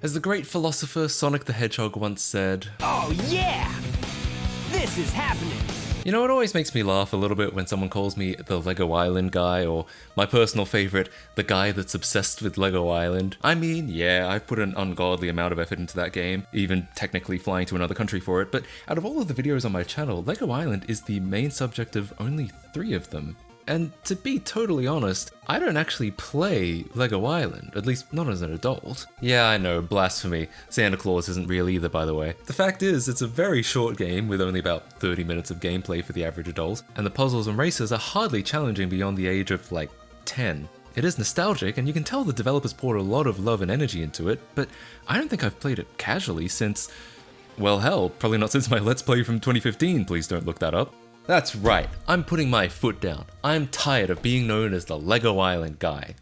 As the great philosopher Sonic the Hedgehog once said, "Oh yeah! This is happening!" You know, it always makes me laugh a little bit when someone calls me the LEGO Island guy, or my personal favorite, the guy that's obsessed with LEGO Island. I mean, yeah, I've put an ungodly amount of effort into that game, even technically flying to another country for it, but out of all of the videos on my channel, LEGO Island is the main subject of only 3 of them. And to be totally honest, I don't actually play LEGO Island, at least not as an adult. Yeah, I know, blasphemy. Santa Claus isn't real either, by the way. The fact is, it's a very short game with only about 30 minutes of gameplay for the average adult, and the puzzles and races are hardly challenging beyond the age of, like, 10. It is nostalgic, and you can tell the developers poured a lot of love and energy into it, but I don't think I've played it casually since, well hell, probably not since my Let's Play from 2015, please don't look that up. That's right, I'm putting my foot down. I'm tired of being known as the LEGO Island guy.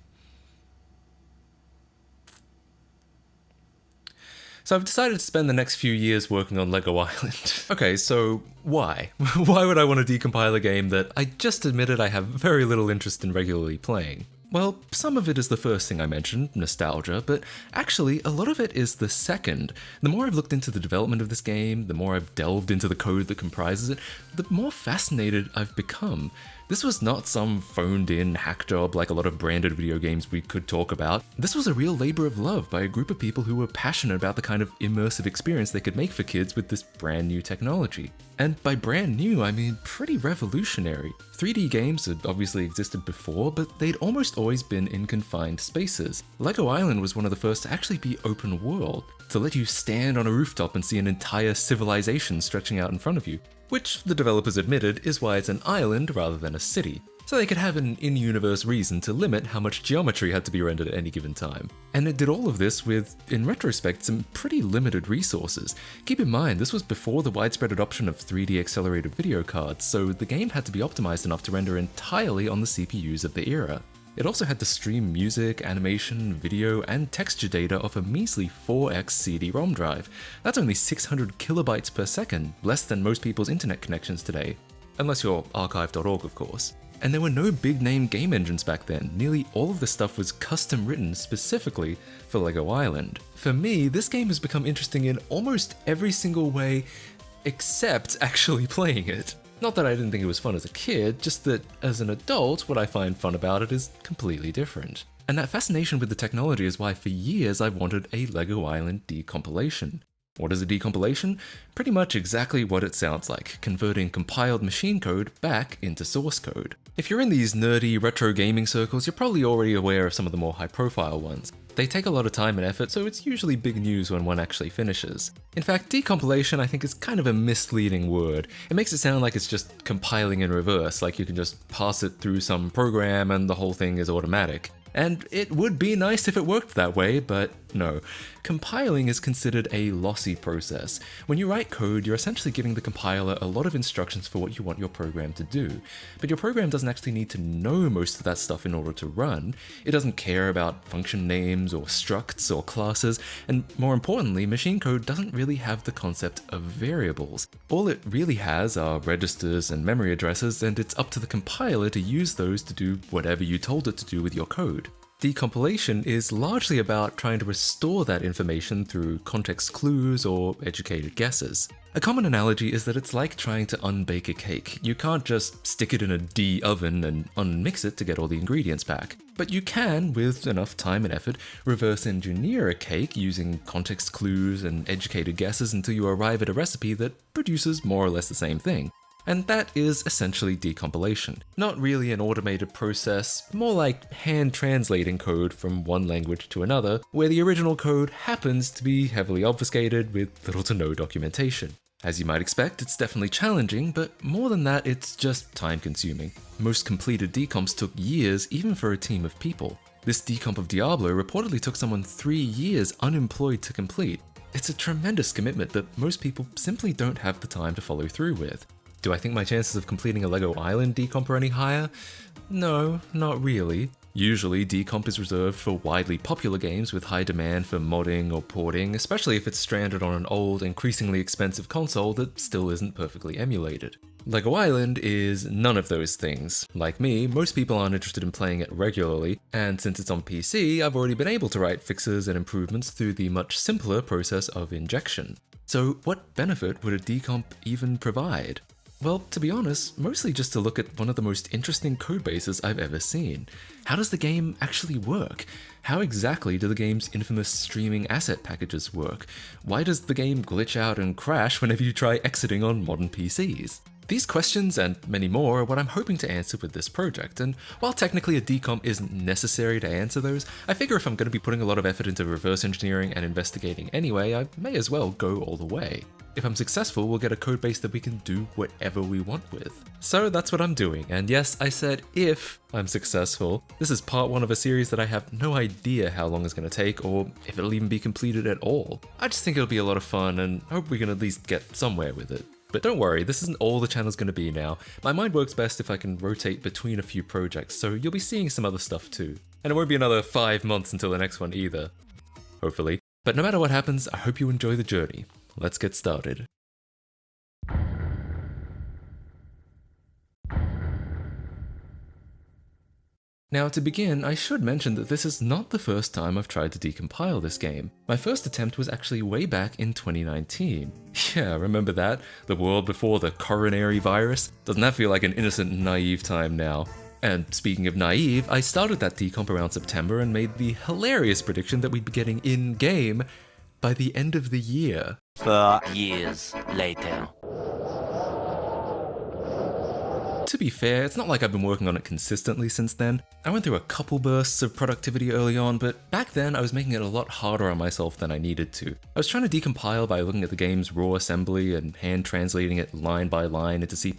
So I've decided to spend the next few years working on LEGO Island. Okay, so why? Why would I want to decompile a game that I just admitted I have very little interest in regularly playing? Well, some of it is the first thing I mentioned, nostalgia, but actually a lot of it is the second. The more I've looked into the development of this game, the more I've delved into the code that comprises it, the more fascinated I've become. This was not some phoned-in hack job like a lot of branded video games we could talk about. This was a real labor of love by a group of people who were passionate about the kind of immersive experience they could make for kids with this brand new technology. And by brand new, I mean pretty revolutionary. 3D games had obviously existed before, but they'd almost always been in confined spaces. LEGO Island was one of the first to actually be open world, to let you stand on a rooftop and see an entire civilization stretching out in front of you, which the developers admitted is why it's an island rather than a city, so they could have an in-universe reason to limit how much geometry had to be rendered at any given time. And it did all of this with, in retrospect, some pretty limited resources. Keep in mind, this was before the widespread adoption of 3D accelerated video cards, so the game had to be optimized enough to render entirely on the CPUs of the era. It also had to stream music, animation, video, and texture data off a measly 4x CD-ROM drive. That's only 600 kilobytes per second, less than most people's internet connections today. Unless you're archive.org, of course. And there were no big-name game engines back then. Nearly all of the stuff was custom written specifically for LEGO Island. For me, this game has become interesting in almost every single way except actually playing it. Not that I didn't think it was fun as a kid, just that as an adult, what I find fun about it is completely different. And that fascination with the technology is why for years I've wanted a LEGO Island decompilation. What is a decompilation? Pretty much exactly what it sounds like, converting compiled machine code back into source code. If you're in these nerdy retro gaming circles, you're probably already aware of some of the more high-profile ones. They take a lot of time and effort, so it's usually big news when one actually finishes. In fact, decompilation I think is kind of a misleading word. It makes it sound like it's just compiling in reverse, like you can just pass it through some program and the whole thing is automatic. And it would be nice if it worked that way, but no. Compiling is considered a lossy process. When you write code, you're essentially giving the compiler a lot of instructions for what you want your program to do. But your program doesn't actually need to know most of that stuff in order to run. It doesn't care about function names or structs or classes, and more importantly, machine code doesn't really have the concept of variables. All it really has are registers and memory addresses, and it's up to the compiler to use those to do whatever you told it to do with your code. Decompilation is largely about trying to restore that information through context clues or educated guesses. A common analogy is that it's like trying to unbake a cake. You can't just stick it in a D-oven and unmix it to get all the ingredients back. But you can, with enough time and effort, reverse engineer a cake using context clues and educated guesses until you arrive at a recipe that produces more or less the same thing. And that is essentially decompilation. Not really an automated process, more like hand translating code from one language to another, where the original code happens to be heavily obfuscated with little to no documentation. As you might expect, it's definitely challenging, but more than that, it's just time consuming. Most completed decomps took years, even for a team of people. This decomp of Diablo reportedly took someone 3 years unemployed to complete. It's a tremendous commitment that most people simply don't have the time to follow through with. Do I think my chances of completing a LEGO Island decomp are any higher? No, not really. Usually, decomp is reserved for widely popular games with high demand for modding or porting, especially if it's stranded on an old, increasingly expensive console that still isn't perfectly emulated. LEGO Island is none of those things. Like me, most people aren't interested in playing it regularly, and since it's on PC, I've already been able to write fixes and improvements through the much simpler process of injection. So what benefit would a decomp even provide? Well, to be honest, mostly just to look at one of the most interesting codebases I've ever seen. How does the game actually work? How exactly do the game's infamous streaming asset packages work? Why does the game glitch out and crash whenever you try exiting on modern PCs? These questions and many more are what I'm hoping to answer with this project, and while technically a decomp isn't necessary to answer those, I figure if I'm going to be putting a lot of effort into reverse engineering and investigating anyway, I may as well go all the way. If I'm successful, we'll get a codebase that we can do whatever we want with. So that's what I'm doing, and yes, I said if I'm successful. This is part 1 of a series that I have no idea how long it's going to take, or if it'll even be completed at all. I just think it'll be a lot of fun, and hope we can at least get somewhere with it. But don't worry, this isn't all the channel's going to be now. My mind works best if I can rotate between a few projects, so you'll be seeing some other stuff too. And it won't be another 5 months until the next one either. Hopefully. But no matter what happens, I hope you enjoy the journey. Let's get started. Now to begin, I should mention that this is not the first time I've tried to decompile this game. My first attempt was actually way back in 2019. Yeah, remember that? The world before the coronary virus? Doesn't that feel like an innocent, naive time now? And speaking of naive, I started that decomp around September and made the hilarious prediction that we'd be getting in-game by the end of the year. 4 years later. To be fair, it's not like I've been working on it consistently since then. I went through a couple bursts of productivity early on, but back then I was making it a lot harder on myself than I needed to. I was trying to decompile by looking at the game's raw assembly and hand translating it line by line into C++,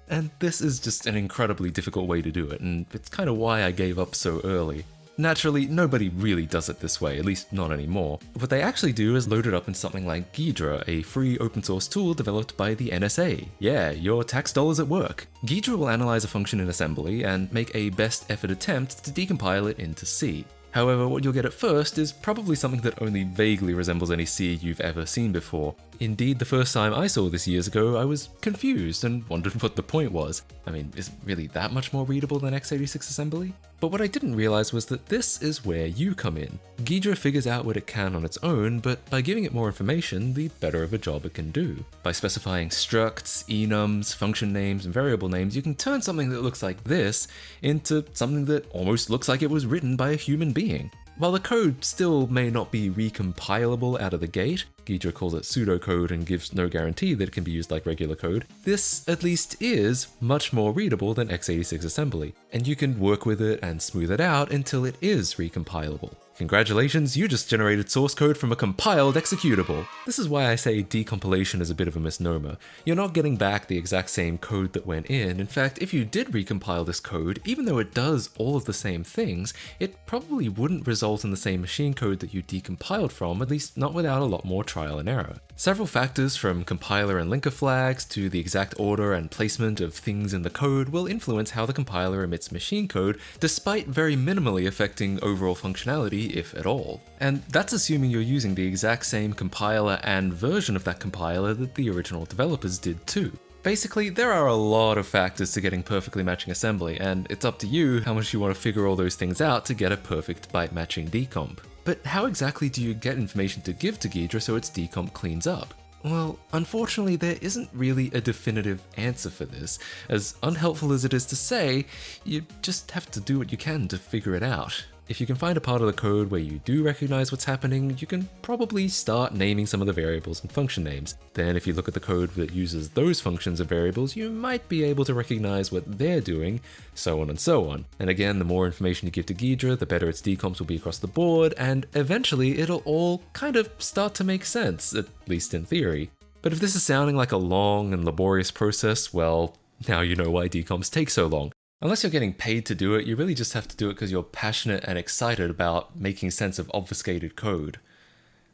and this is just an incredibly difficult way to do it, and it's kind of why I gave up so early. Naturally, nobody really does it this way, at least not anymore. What they actually do is load it up in something like Ghidra, a free open source tool developed by the NSA. Yeah, your tax dollars at work. Ghidra will analyze a function in assembly and make a best effort attempt to decompile it into C. However, what you'll get at first is probably something that only vaguely resembles any C you've ever seen before. Indeed, the first time I saw this years ago, I was confused and wondered what the point was. I mean, is it really that much more readable than x86 assembly? But what I didn't realize was that this is where you come in. Ghidra figures out what it can on its own, but by giving it more information, the better of a job it can do. By specifying structs, enums, function names, and variable names, you can turn something that looks like this into something that almost looks like it was written by a human being. While the code still may not be recompilable out of the gate, Ghidra calls it pseudocode and gives no guarantee that it can be used like regular code, this at least is much more readable than x86 assembly, and you can work with it and smooth it out until it is recompilable. Congratulations, you just generated source code from a compiled executable. This is why I say decompilation is a bit of a misnomer. You're not getting back the exact same code that went in. In fact, if you did recompile this code, even though it does all of the same things, it probably wouldn't result in the same machine code that you decompiled from, at least not without a lot more trial and error. Several factors from compiler and linker flags to the exact order and placement of things in the code will influence how the compiler emits machine code, despite very minimally affecting overall functionality, if at all. And that's assuming you're using the exact same compiler and version of that compiler that the original developers did too. Basically, there are a lot of factors to getting perfectly matching assembly, and it's up to you how much you want to figure all those things out to get a perfect byte matching decomp. But how exactly do you get information to give to Ghidra so its decomp cleans up? Well, unfortunately there isn't really a definitive answer for this. As unhelpful as it is to say, you just have to do what you can to figure it out. If you can find a part of the code where you do recognize what's happening, you can probably start naming some of the variables and function names. Then if you look at the code that uses those functions and variables, you might be able to recognize what they're doing, so on and so on. And again, the more information you give to Ghidra, the better its decomps will be across the board, and eventually it'll all kind of start to make sense, at least in theory. But if this is sounding like a long and laborious process, well, now you know why decomps take so long. Unless you're getting paid to do it, you really just have to do it because you're passionate and excited about making sense of obfuscated code.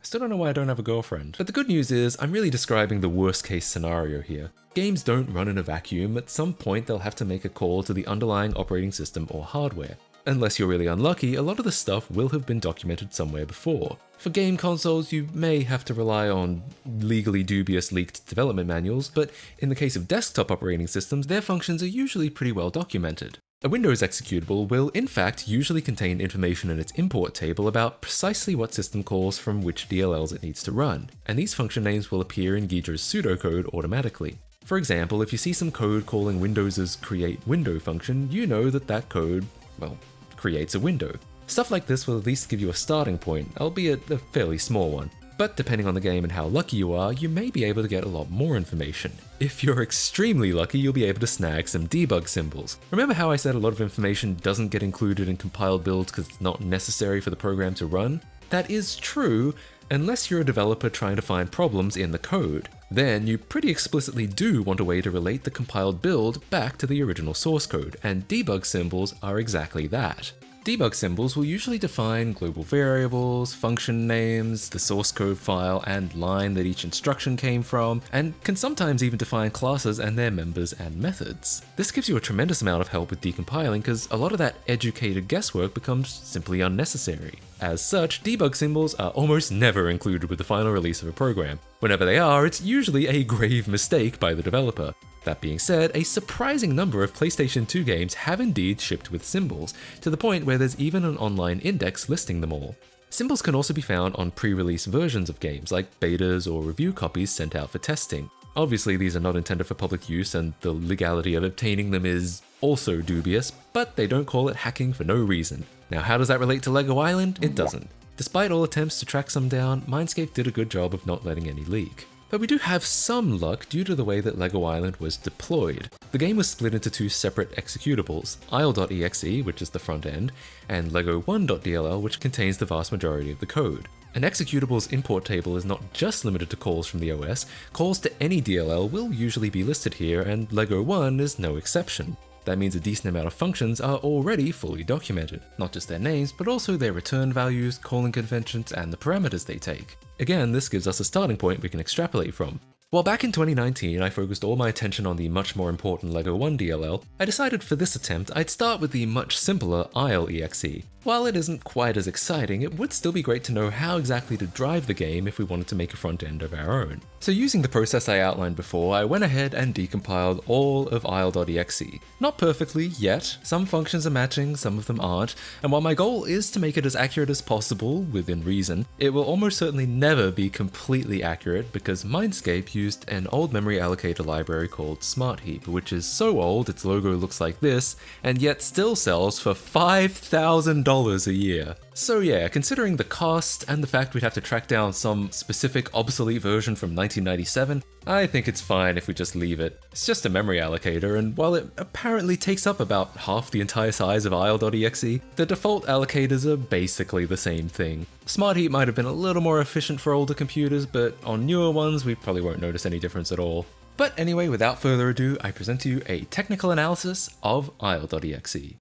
I still don't know why I don't have a girlfriend. But the good news is, I'm really describing the worst case scenario here. Games don't run in a vacuum. At some point, they'll have to make a call to the underlying operating system or hardware. unless you're really unlucky, a lot of the stuff will have been documented somewhere before. For game consoles, you may have to rely on legally dubious leaked development manuals, but in the case of desktop operating systems, their functions are usually pretty well documented. A Windows executable will, in fact, usually contain information in its import table about precisely what system calls from which DLLs it needs to run, and these function names will appear in Ghidra's pseudocode automatically. For example, if you see some code calling Windows's create window function, you know that that code, well, creates a window. Stuff like this will at least give you a starting point, albeit a fairly small one. But depending on the game and how lucky you are, you may be able to get a lot more information. If you're extremely lucky, you'll be able to snag some debug symbols. Remember how I said a lot of information doesn't get included in compiled builds because it's not necessary for the program to run? That is true, unless you're a developer trying to find problems in the code. Then you pretty explicitly do want a way to relate the compiled build back to the original source code, and debug symbols are exactly that. Debug symbols will usually define global variables, function names, the source code file and line that each instruction came from, and can sometimes even define classes and their members and methods. This gives you a tremendous amount of help with decompiling because a lot of that educated guesswork becomes simply unnecessary. As such, debug symbols are almost never included with the final release of a program. Whenever they are, it's usually a grave mistake by the developer. That being said, a surprising number of PlayStation 2 games have indeed shipped with symbols, to the point where there's even an online index listing them all. Symbols can also be found on pre-release versions of games, like betas or review copies sent out for testing. Obviously, these are not intended for public use, and the legality of obtaining them is also dubious, but they don't call it hacking for no reason. Now, how does that relate to LEGO Island? It doesn't. Despite all attempts to track some down, Mindscape did a good job of not letting any leak. But we do have some luck due to the way that LEGO Island was deployed. The game was split into two separate executables, isle.exe, which is the front end, and lego1.dll, which contains the vast majority of the code. An executable's import table is not just limited to calls from the OS, calls to any DLL will usually be listed here, and LEGO 1 is no exception. That means a decent amount of functions are already fully documented, not just their names, but also their return values, calling conventions, and the parameters they take. Again, this gives us a starting point we can extrapolate from. While back in 2019 I focused all my attention on the much more important LEGO 1 DLL, I decided for this attempt I'd start with the much simpler isle.exe. While it isn't quite as exciting, it would still be great to know how exactly to drive the game if we wanted to make a front end of our own. So using the process I outlined before, I went ahead and decompiled all of isle.exe. Not perfectly yet, some functions are matching, some of them aren't, and while my goal is to make it as accurate as possible, within reason, it will almost certainly never be completely accurate because Mindscape used an old memory allocator library called SmartHeap, which is so old its logo looks like this, and yet still sells for $5,000 a year. So yeah, considering the cost and the fact we'd have to track down some specific obsolete version from 1997, I think it's fine if we just leave it. It's just a memory allocator, and while it apparently takes up about half the entire size of isle.exe, the default allocators are basically the same thing. SmartHeap might have been a little more efficient for older computers, but on newer ones we probably won't notice any difference at all. But anyway, without further ado, I present to you a technical analysis of isle.exe.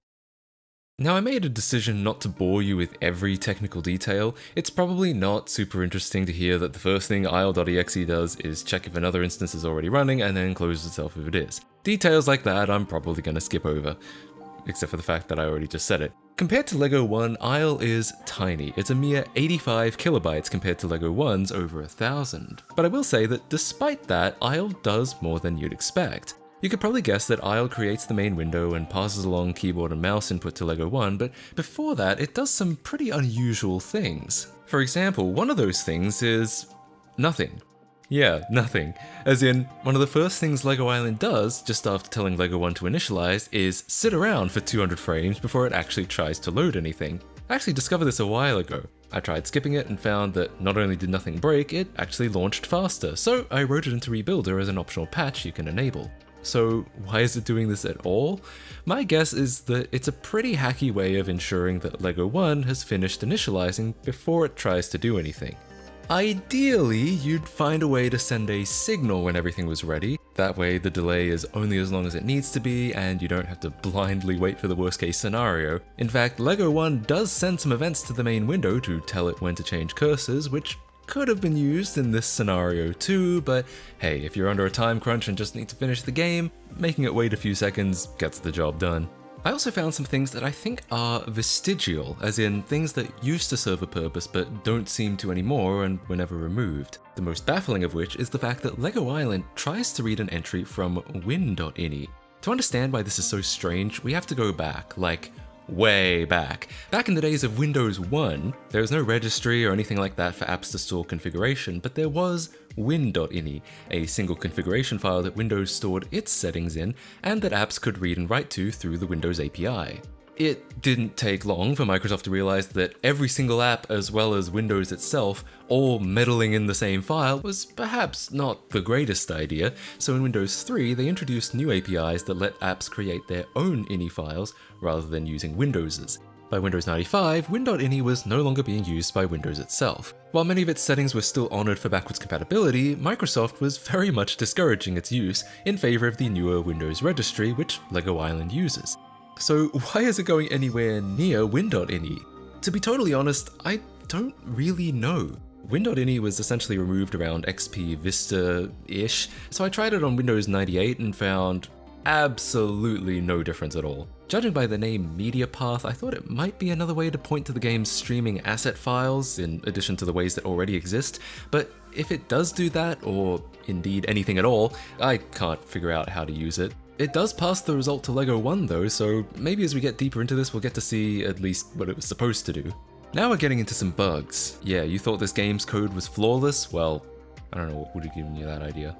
Now, I made a decision not to bore you with every technical detail. It's probably not super interesting to hear that the first thing isle.exe does is check if another instance is already running and then closes itself if it is. Details like that I'm probably going to skip over, except for the fact that I already just said it. Compared to LEGO 1, Isle is tiny. It's a mere 85 kilobytes compared to LEGO 1's over 1,000. But I will say that despite that, Isle does more than you'd expect. You could probably guess that Isle creates the main window and passes along keyboard and mouse input to LEGO 1, but before that it does some pretty unusual things. For example, one of those things is nothing. Yeah, nothing. As in, one of the first things LEGO Island does, just after telling LEGO 1 to initialize, is sit around for 200 frames before it actually tries to load anything. I actually discovered this a while ago. I tried skipping it and found that not only did nothing break, it actually launched faster, so I wrote it into Rebuilder as an optional patch you can enable. So why is it doing this at all? My guess is that it's a pretty hacky way of ensuring that LEGO 1 has finished initializing before it tries to do anything. Ideally, you'd find a way to send a signal when everything was ready. That way the delay is only as long as it needs to be and you don't have to blindly wait for the worst case scenario. In fact, LEGO 1 does send some events to the main window to tell it when to change cursors, which could have been used in this scenario too, but hey, if you're under a time crunch and just need to finish the game, making it wait a few seconds gets the job done. I also found some things that I think are vestigial, as in things that used to serve a purpose but don't seem to anymore and were never removed. The most baffling of which is the fact that LEGO Island tries to read an entry from win.ini. To understand why this is so strange, we have to go back, like way back. Back in the days of Windows 1, there was no registry or anything like that for apps to store configuration, but there was win.ini, a single configuration file that Windows stored its settings in and that apps could read and write to through the Windows API. It didn't take long for Microsoft to realize that every single app, as well as Windows itself, all meddling in the same file was perhaps not the greatest idea, so in Windows 3 they introduced new APIs that let apps create their own ini files rather than using Windows's. By Windows 95, win.ini was no longer being used by Windows itself. While many of its settings were still honored for backwards compatibility, Microsoft was very much discouraging its use in favor of the newer Windows registry, which LEGO Island uses. So why is it going anywhere near win.ini? To be totally honest, I don't really know. Win.ini was essentially removed around XP Vista-ish, so I tried it on Windows 98 and found absolutely no difference at all. Judging by the name Media Path, I thought it might be another way to point to the game's streaming asset files, in addition to the ways that already exist, but if it does do that, or indeed anything at all, I can't figure out how to use it. It does pass the result to LEGO 1 though, so maybe as we get deeper into this we'll get to see at least what it was supposed to do. Now we're getting into some bugs. Yeah, you thought this game's code was flawless? Well, I don't know what would have given you that idea.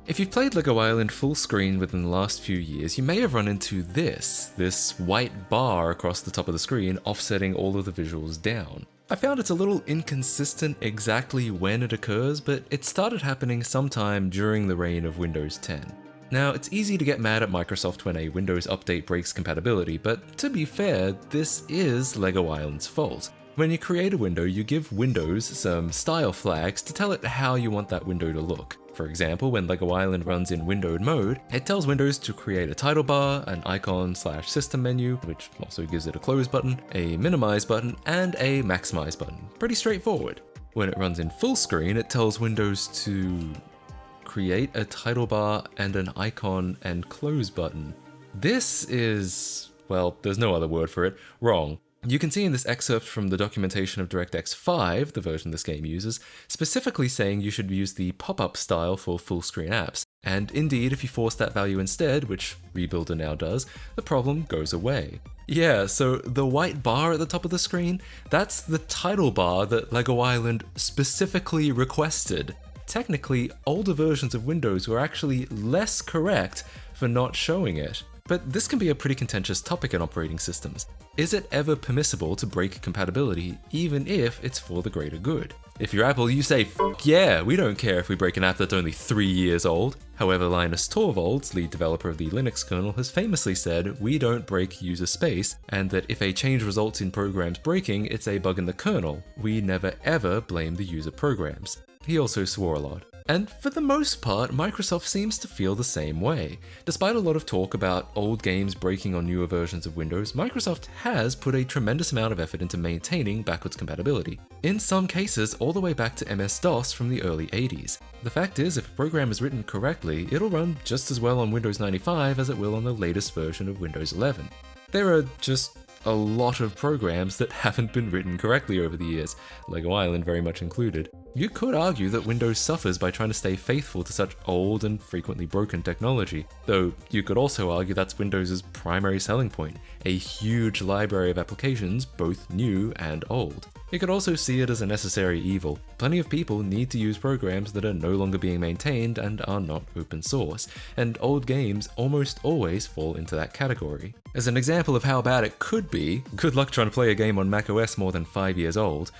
If you've played LEGO Island full screen within the last few years, you may have run into this white bar across the top of the screen offsetting all of the visuals down. I found it's a little inconsistent exactly when it occurs, but it started happening sometime during the reign of Windows 10. Now, it's easy to get mad at Microsoft when a Windows update breaks compatibility, but to be fair, this is LEGO Island's fault. When you create a window, you give Windows some style flags to tell it how you want that window to look. For example, when LEGO Island runs in windowed mode, it tells Windows to create a title bar, an icon/system menu, which also gives it a close button, a minimize button, and a maximize button. Pretty straightforward. When it runs in full screen, it tells Windows to create a title bar and an icon and close button. This is, well, there's no other word for it, wrong. You can see in this excerpt from the documentation of DirectX 5, the version this game uses, specifically saying you should use the pop-up style for full screen apps. And indeed, if you force that value instead, which Rebuilder now does, the problem goes away. Yeah, so the white bar at the top of the screen, that's the title bar that LEGO Island specifically requested. Technically, older versions of Windows were actually less correct for not showing it. But this can be a pretty contentious topic in operating systems. Is it ever permissible to break compatibility, even if it's for the greater good? If you're Apple, you say, "F yeah, we don't care if we break an app that's only 3 years old." However, Linus Torvalds, lead developer of the Linux kernel, has famously said, "We don't break user space," and that if a change results in programs breaking, it's a bug in the kernel. We never ever blame the user programs. He also swore a lot. And for the most part, Microsoft seems to feel the same way. Despite a lot of talk about old games breaking on newer versions of Windows, Microsoft has put a tremendous amount of effort into maintaining backwards compatibility. In some cases, all the way back to MS-DOS from the early 80s. The fact is, if a program is written correctly, it'll run just as well on Windows 95 as it will on the latest version of Windows 11. There are just a lot of programs that haven't been written correctly over the years, LEGO Island very much included. You could argue that Windows suffers by trying to stay faithful to such old and frequently broken technology, though you could also argue that's Windows' primary selling point, a huge library of applications, both new and old. You could also see it as a necessary evil. Plenty of people need to use programs that are no longer being maintained and are not open source, and old games almost always fall into that category. As an example of how bad it could be, good luck trying to play a game on macOS more than 5 years old.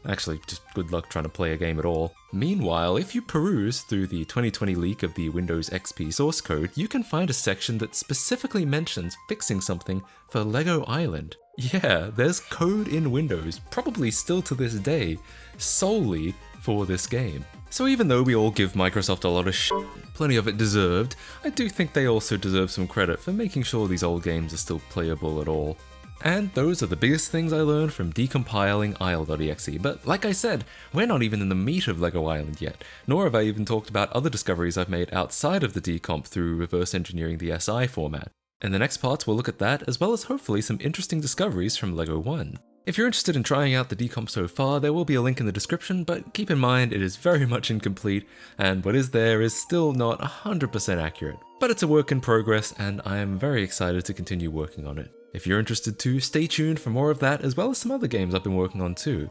Actually, just good luck trying to play a game at all. Meanwhile, if you peruse through the 2020 leak of the Windows XP source code, you can find a section that specifically mentions fixing something for LEGO Island. Yeah, there's code in Windows, probably still to this day, solely for this game. So even though we all give Microsoft a lot of shit, plenty of it deserved, I do think they also deserve some credit for making sure these old games are still playable at all. And those are the biggest things I learned from decompiling isle.exe, but like I said, we're not even in the meat of LEGO Island yet, nor have I even talked about other discoveries I've made outside of the decomp through reverse engineering the SI format. In the next parts, we'll look at that, as well as hopefully some interesting discoveries from LEGO 1. If you're interested in trying out the decomp so far, there will be a link in the description, but keep in mind it is very much incomplete, and what is there is still not 100% accurate. But it's a work in progress, and I am very excited to continue working on it. If you're interested too, stay tuned for more of that, as well as some other games I've been working on too.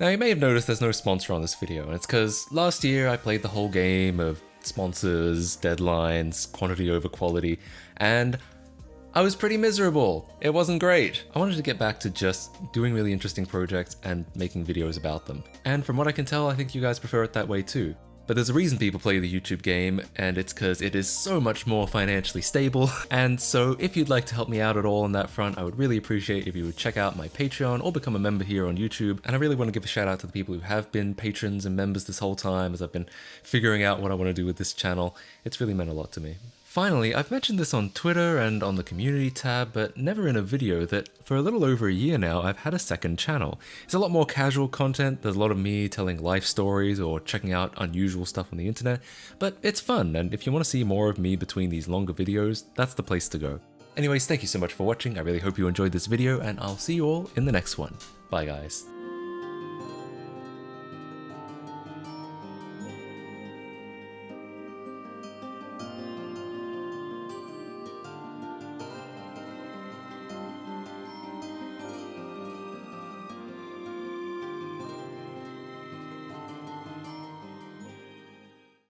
Now you may have noticed there's no sponsor on this video, and it's because last year I played the whole game of sponsors, deadlines, quantity over quality, and I was pretty miserable. It wasn't great. I wanted to get back to just doing really interesting projects and making videos about them. And from what I can tell, I think you guys prefer it that way too. But there's a reason people play the YouTube game, and it's because it is so much more financially stable. And so if you'd like to help me out at all on that front, I would really appreciate if you would check out my Patreon or become a member here on YouTube. And I really want to give a shout out to the people who have been patrons and members this whole time as I've been figuring out what I want to do with this channel. It's really meant a lot to me. Finally, I've mentioned this on Twitter and on the community tab, but never in a video, that for a little over a year now, I've had a second channel. It's a lot more casual content, there's a lot of me telling life stories or checking out unusual stuff on the internet, but it's fun, and if you want to see more of me between these longer videos, that's the place to go. Anyways, thank you so much for watching, I really hope you enjoyed this video, and I'll see you all in the next one. Bye guys.